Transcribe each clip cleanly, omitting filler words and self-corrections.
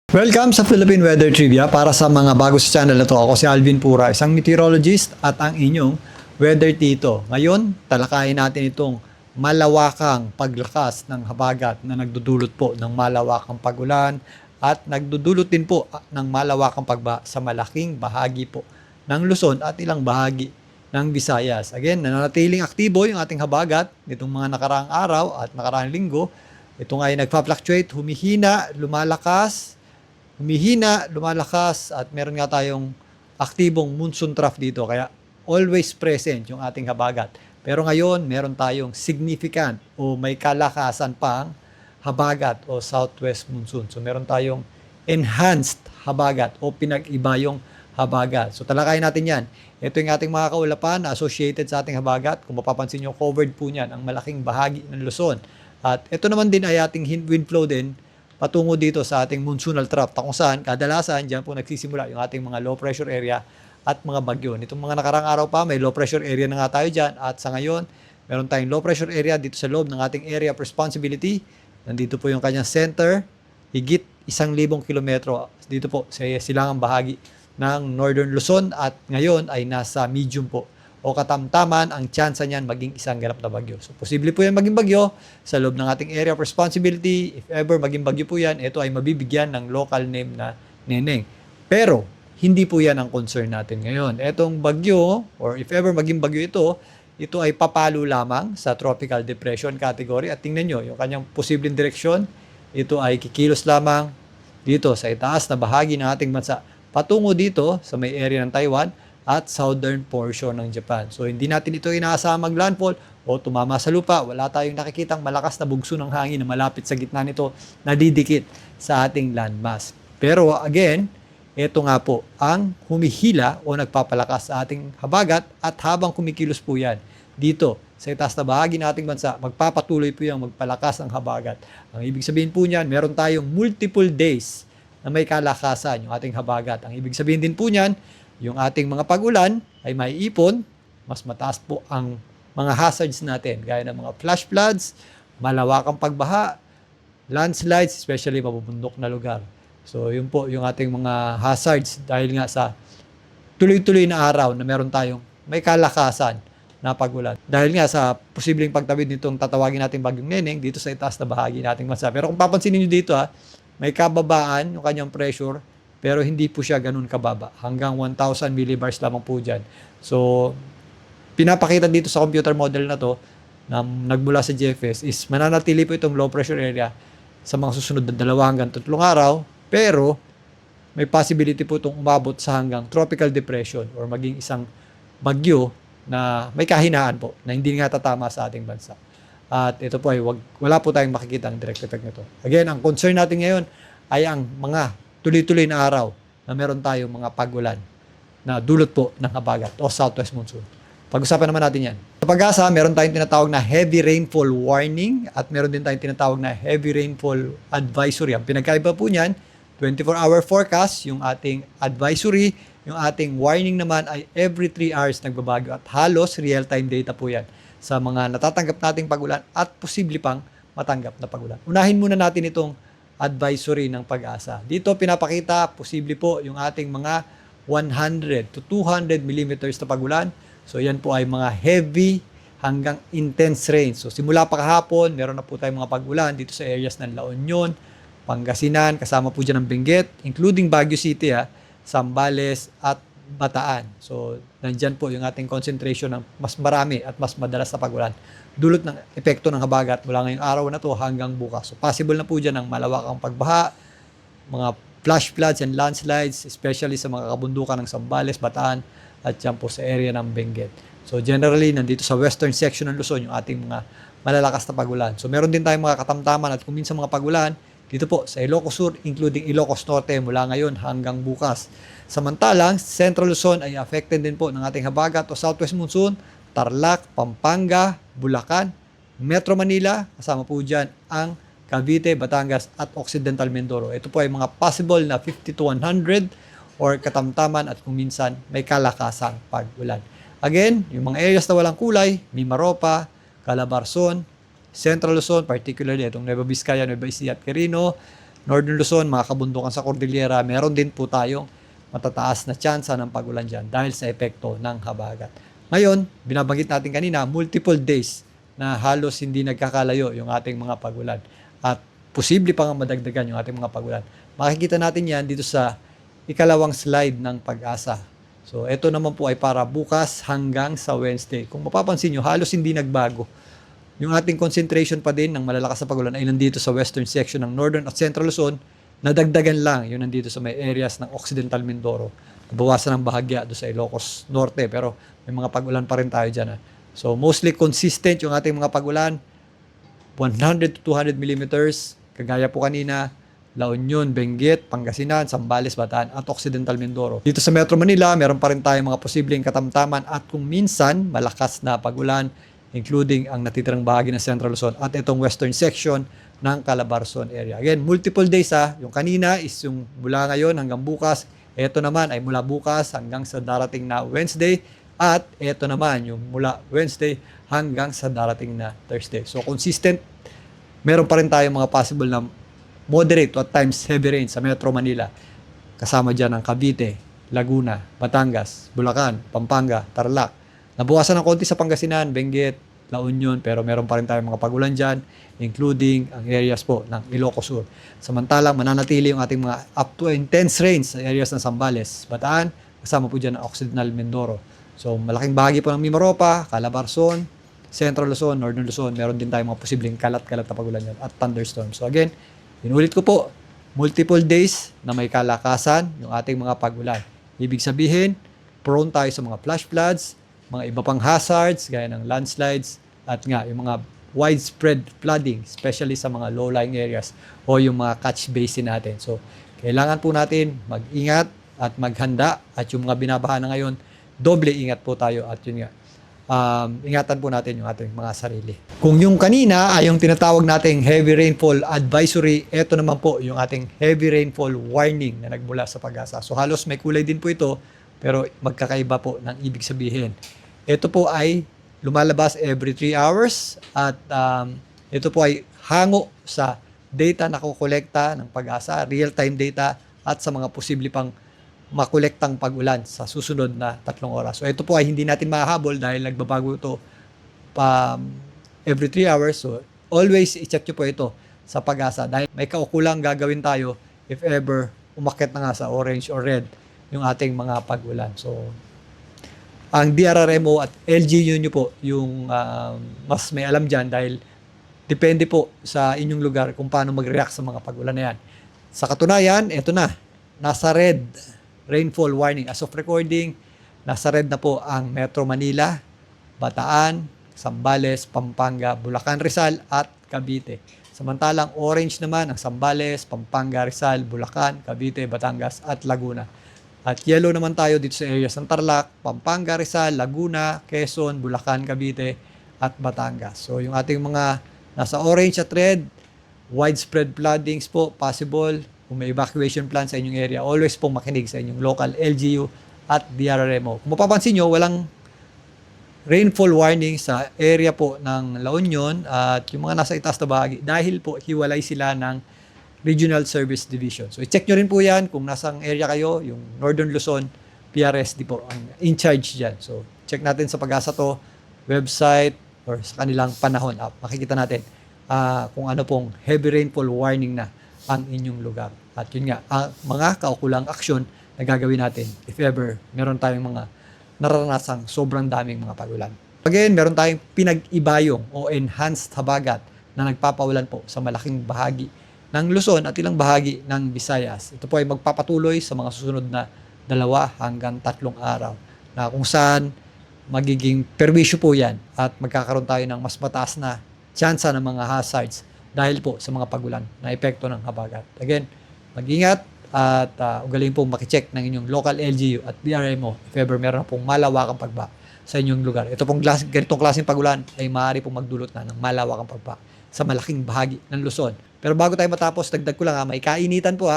Welcome sa Philippine Weather Trivia. Para sa mga bago sa channel na to, ako si Alvin Pura, isang meteorologist at ang inyong weather tito. Ngayon, talakayin natin itong malawakang paglakas ng habagat na nagdudulot po ng malawakang pagulan at nagdudulot din po ng malawakang pagbaha sa malaking bahagi po ng Luzon at ilang bahagi ng Visayas. Again, nananatiling aktibo yung ating habagat nitong mga nakaraang araw at nakaraang linggo. Ito nga ay nagpa-fluctuate, humihina, lumalakas at meron nga tayong aktibong monsoon trough dito kaya always present yung ating habagat. Pero ngayon, meron tayong significant o may kalakasan pang habagat o southwest monsoon. So meron tayong enhanced habagat o pinag-iba yung habagat. So talakayin natin yan. Ito yung ating mga kaulapan na associated sa ating habagat. Kung mapapansin nyo, covered po niyan ang malaking bahagi ng Luzon. At ito naman din ay ating wind flow din patungo dito sa ating monsoonal trough kung saan kadalasan dyan po nagsisimula yung ating mga low pressure area at mga bagyo. Itong mga nakarang araw pa may low pressure area na nga tayo dyan at sa ngayon meron tayong low pressure area dito sa loob ng ating area of responsibility. Nandito po yung kanyang center, higit 1,000 kilometro dito po sa silangang bahagi ng Northern Luzon at ngayon ay nasa medium po o katamtaman ang tsansa niyan maging isang ganap na bagyo. So, posible po yan maging bagyo sa loob ng ating area of responsibility. If ever maging bagyo po yan, ito ay mabibigyan ng local name na Neneng. Pero, hindi po yan ang concern natin ngayon. Etong bagyo, or if ever maging bagyo ito ay papalo lamang sa tropical depression category. At tingnan nyo, yung kanyang posibleng direksyon, ito ay kikilos lamang dito sa itaas na bahagi ng ating bansa. Patungo dito sa may area ng Taiwan, at southern portion ng Japan. So hindi natin ito inaasahan mag-landfall o tumama sa lupa. Wala tayong nakikitang malakas na bugso ng hangin na malapit sa gitna nito na didikit sa ating landmass. Pero again, ito nga po ang humihila o nagpapalakas sa ating habagat at habang kumikilos po yan dito sa itaas na bahagi ng ating bansa, magpapatuloy po yung magpalakas ng habagat. Ang ibig sabihin po niyan, meron tayong multiple days na may kalakasan yung ating habagat. Ang ibig sabihin din po niyan, yung ating mga pag-ulan ay maiipon, mas mataas po ang mga hazards natin, gaya ng mga flash floods, malawakang pagbaha, landslides, especially mabubundok na lugar. So, yun po yung ating mga hazards dahil nga sa tuloy-tuloy na araw na meron tayong may kalakasan na pag-ulan. Dahil nga sa posibleng pagtawid nitong tatawagin natin bagyong Neneng dito sa itaas na bahagi nating bansa. Pero kung papansinin nyo dito, may kababaan yung kanyang pressure, pero hindi po siya ganun kababa. Hanggang 1,000 millibars lamang po dyan. So, pinapakita dito sa computer model na to na nagmula sa GFS is mananatili po itong low pressure area sa mga susunod na 2 hanggang 3 araw. Pero, may possibility po itong umabot sa hanggang tropical depression or maging isang bagyo na may kahinaan po na hindi nga tatama sa ating bansa. At ito po ay wala po tayong makikita ang direct effect nito. Again, ang concern natin ngayon ay ang mga tuloy-tuloy na araw na meron tayong mga pag-ulan na dulot po ng habagat o southwest monsoon. Pag-usapan naman natin yan. Sa Pag-asa, meron tayong tinatawag na heavy rainfall warning at meron din tayong tinatawag na heavy rainfall advisory. Ang pinagkaiba po niyan, 24-hour forecast, yung ating advisory, yung ating warning naman ay every 3 hours nagbabago at halos real-time data po yan sa mga natatanggap nating pag-ulan at posible pang matanggap na pag-ulan. Unahin muna natin itong advisory ng Pag-asa. Dito pinapakita, posible po yung ating mga 100 to 200 millimeters na pag-ulan. So yan po ay mga heavy hanggang intense rain. So simula pa kahapon, meron na po tayong mga pag-ulan dito sa areas ng La Union, Pangasinan, kasama po dyan ng Benguet, including Baguio City, Zambales at Bataan. So nandyan po yung ating concentration ng mas marami at mas madalas na pag-ulan. Dulot ng epekto ng habagat mula ngayong araw na to hanggang bukas. So possible na po dyan ang malawakang pagbaha, mga flash floods and landslides, especially sa mga kabundukan ng Zambales, Bataan, at dyan po sa area ng Benguet. So generally, nandito sa western section ng Luzon yung ating mga malalakas na pag-ulan. So meron din tayong mga katamtaman at kung minsan mga pag-ulan, dito po sa Ilocos Sur, including Ilocos Norte mula ngayon hanggang bukas. Samantalang, Central Luzon ay affected din po ng ating habagat o southwest monsoon, Tarlac, Pampanga, Bulacan, Metro Manila, kasama po dyan ang Cavite, Batangas at Occidental Mindoro. Ito po ay mga possible na 50 to 100 or katamtaman at kung minsan may kalakasang pag-ulan. Again, yung mga areas na walang kulay, Mimaropa, Calabarzon, Central Luzon, particularly itong Nueva Vizcaya, Nueva Ecija at Quirino, Northern Luzon, mga kabundukan sa Cordillera, meron din po tayong matataas na tsansa ng pagulan dyan dahil sa epekto ng habagat. Ngayon, binabanggit natin kanina, multiple days na halos hindi nagkakalayo yung ating mga pagulan. At posible pa nga madagdagan yung ating mga pagulan. Makikita natin yan dito sa ikalawang slide ng Pag-asa. So, ito naman po ay para bukas hanggang sa Wednesday. Kung mapapansin nyo, halos hindi nagbago. Yung ating concentration pa din ng malalakas na pagulan ay nandito sa western section ng Northern at Central Luzon. Nadagdagan lang yung nandito sa may areas ng Occidental Mindoro. Nabawasan ng bahagya doon sa Ilocos Norte, pero may mga pagulan pa rin tayo dyan. So, mostly consistent yung ating mga pagulan. 100 to 200 millimeters. Kagaya po kanina, La Union, Benguet, Pangasinan, Zambales, Bataan, at Occidental Mindoro. Dito sa Metro Manila, meron pa rin tayong mga posibleng katamtaman at kung minsan, malakas na pagulan, including ang natitirang bahagi ng Central Luzon at itong western section ng Calabarzon area. Again, multiple days Yung kanina is yung mula ngayon hanggang bukas. Ito naman ay mula bukas hanggang sa darating na Wednesday. At ito naman yung mula Wednesday hanggang sa darating na Thursday. So, consistent. Meron pa rin tayong mga possible na moderate at times heavy rain sa Metro Manila. Kasama dyan ang Cavite, Laguna, Batangas, Bulacan, Pampanga, Tarlac. Nabawasan ng konti sa Pangasinan, Benguet, La Union, pero meron pa rin tayong mga pagulan dyan, including ang areas po ng Ilocos Sur. Samantalang mananatili yung ating mga up to intense rains sa areas ng Zambales, Bataan, kasama po dyan ang Occidental Mindoro. So malaking bahagi po ng Mimaropa, Calabarzon, Central Luzon, Northern Luzon, meron din tayong mga posibleng kalat-kalat na pagulan dyan at thunderstorms. So again, inulit ko po, multiple days na may kalakasan yung ating mga pagulan. Ibig sabihin, prone tayo sa mga flash floods, mga iba pang hazards, gaya ng landslides, at nga yung mga widespread flooding, especially sa mga low-lying areas o yung mga catch basin natin. So, kailangan po natin mag-ingat at maghanda at yung mga binabaha na ngayon, doble ingat po tayo at yun nga, ingatan po natin yung ating mga sarili. Kung yung kanina ay yung tinatawag nating heavy rainfall advisory, ito naman po yung ating heavy rainfall warning na nagmula sa Pag-asa. So halos may kulay din po ito, pero magkakaiba po ng ibig sabihin. Ito po ay lumalabas every 3 hours at ito po ay hango sa data na kukolekta ng Pag-asa, real-time data at sa mga posible pang makolektang pag-ulan sa susunod na 3 oras. So ito po ay hindi natin mahahabol dahil nagbabago ito every 3 hours. So always i-check nyo po ito sa Pag-asa dahil may kaukulang gagawin tayo if ever umakyat na nga sa orange or red yung ating mga pag-ulan. So ang DRRMO at LGU nyo po yung mas may alam dyan dahil depende po sa inyong lugar kung paano mag-react sa mga pag-ulan na yan. Sa katunayan, ito na, nasa red rainfall warning. As of recording, nasa red na po ang Metro Manila, Bataan, Zambales, Pampanga, Bulacan, Rizal at Cavite. Samantalang orange naman ang Zambales, Pampanga, Rizal, Bulacan, Cavite, Batangas at Laguna. At yellow naman tayo dito sa areas ng Tarlac, Pampanga, Rizal, Laguna, Quezon, Bulacan, Cavite at Batangas. So yung ating mga nasa orange at red, widespread floodings po possible. Kung may evacuation plan sa inyong area, always pong makinig sa inyong local LGU at DRRMO. Kung mapapansin nyo, walang rainfall warning sa area po ng La Union at yung mga nasa itaas na bahagi dahil po hiwalay sila ng Regional Service Division. So i-check nyo rin po yan kung nasang area kayo, yung Northern Luzon, PRSD po ang in charge dyan. So check natin sa Pag-asa to, website or sa kanilang panahon app. Makikita natin kung ano pong heavy rainfall warning na ang inyong lugar. At yun nga, mga kaukulang aksyon na gagawin natin if ever meron tayong mga naranasang sobrang daming mga pag-ulan. Again, meron tayong pinag-ibayong o enhanced habagat na nagpapaulan po sa malaking bahagi ng Luzon at ilang bahagi ng Visayas. Ito po ay magpapatuloy sa mga susunod na 2 hanggang 3 araw na kung saan magiging perwisyo po yan at magkakaroon tayo ng mas mataas na tsansa ng mga hazards dahil po sa mga pagulan na epekto ng habagat. Again, mag-ingat at ugaling pong makicheck ng inyong local LGU at DRMO if ever meron pong malawakang pagba sa inyong lugar. Ito pong ganitong klaseng pagulan ay maaari pong magdulot na ng malawakang pagba sa malaking bahagi ng Luzon. Pero bago tayo matapos, dagdag ko lang may kainitan po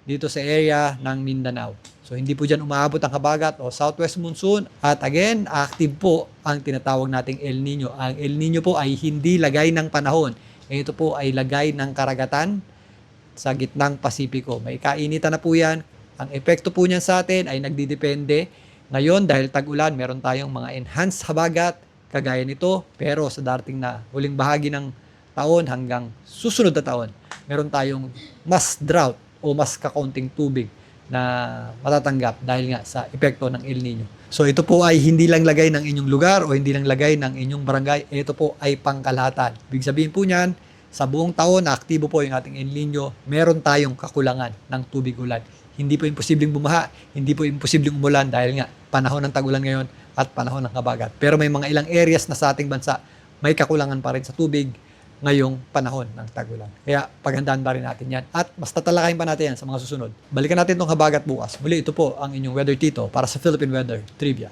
dito sa area ng Mindanao. So hindi po dyan umaabot ang habagat o southwest monsoon. At again, active po ang tinatawag nating El Nino. Ang El Nino po ay hindi lagay ng panahon. Ito po ay lagay ng karagatan sa gitnang Pasipiko. May kainitan na po yan. Ang epekto po niyan sa atin ay nagdidepende. Ngayon, dahil tag-ulan, meron tayong mga enhanced habagat, kagaya nito. Pero sa darating na huling bahagi ng taon hanggang susunod na taon, meron tayong mas drought o mas kakaunting tubig na matatanggap dahil nga sa epekto ng El Nino. So ito po ay hindi lang lagay ng inyong lugar o hindi lang lagay ng inyong barangay. Ito po ay pangkalahatan. Ibig sabihin po niyan, sa buong taon na aktibo po yung ating El Nino, meron tayong kakulangan ng tubig ulan. Hindi po imposibleng bumaha, hindi po imposibleng umulan dahil nga panahon ng tag-ulan ngayon at panahon ng habagat. Pero may mga ilang areas na sa ating bansa may kakulangan pa rin sa tubig ngayong panahon ng tag-ulan. Kaya paghandaan pa rin natin yan. At mas tatalakayin pa natin yan sa mga susunod. Balikan natin itong habagat bukas. Muli ito po ang inyong Weather Tito para sa Philippine Weather Trivia.